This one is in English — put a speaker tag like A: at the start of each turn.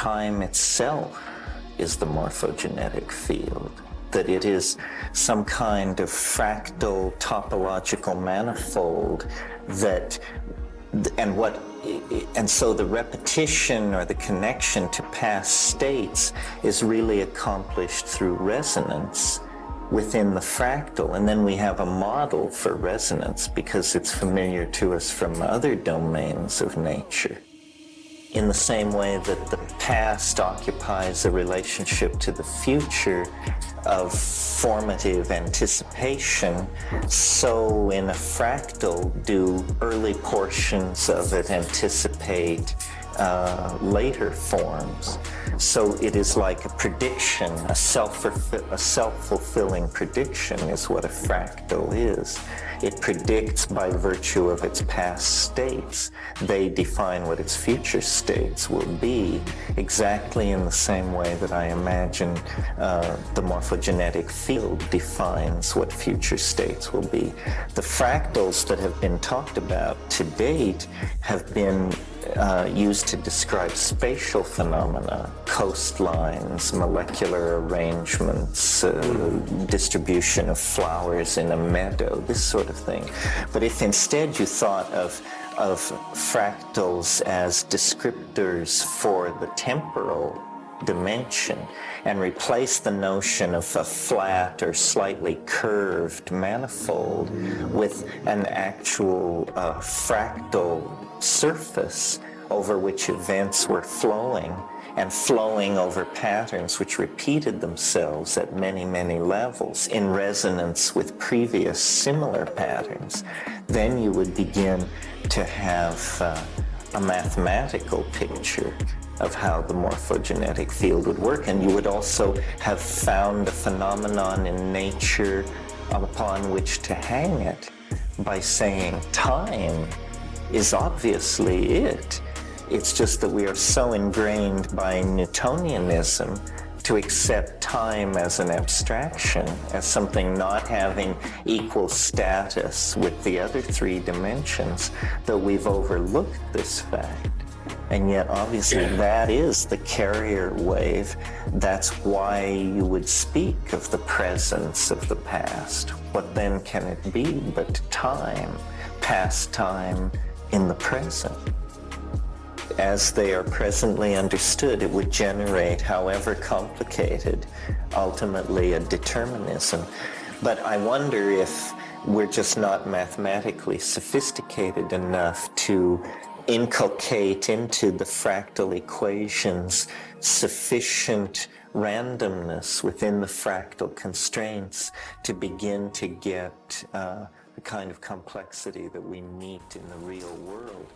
A: time itself is the morphogenetic field, that it is some kind of fractal topological manifold that, and so the repetition or the connection to past states is really accomplished through resonance within the fractal. And then we have a model for resonance because it's familiar to us from other domains of nature. In the same way that the past occupies a relationship to the future of formative anticipation, so in a fractal do early portions of it anticipate later forms. So it is like a prediction, a self-fulfilling prediction is what a fractal is. It predicts by virtue of its past states. They define what its future states will be, exactly in the same way that I imagine the morphogenetic field defines what future states will be. The fractals that have been talked about to date have been used to describe spatial phenomena, coastlines, molecular arrangements, distribution of flowers in a meadow, this sort of thing. But if instead you thought of fractals as descriptors for the temporal dimension and replace the notion of a flat or slightly curved manifold with an actual fractal surface over which events were flowing and flowing over patterns which repeated themselves at many, many levels in resonance with previous similar patterns, then you would begin to have a mathematical picture of how the morphogenetic field would work, and you would also have found a phenomenon in nature upon which to hang it by saying time is obviously it. It's just that we are so ingrained by Newtonianism to accept time as an abstraction, as something not having equal status with the other three dimensions, that we've overlooked this fact. And yet, obviously, that is the carrier wave. That's why you would speak of the presence of the past. What then can it be but time, past time in the present? As they are presently understood, it would generate, however complicated, ultimately a determinism. But I wonder if we're just not mathematically sophisticated enough to inculcate into the fractal equations sufficient randomness within the fractal constraints to begin to get the kind of complexity that we meet in the real world.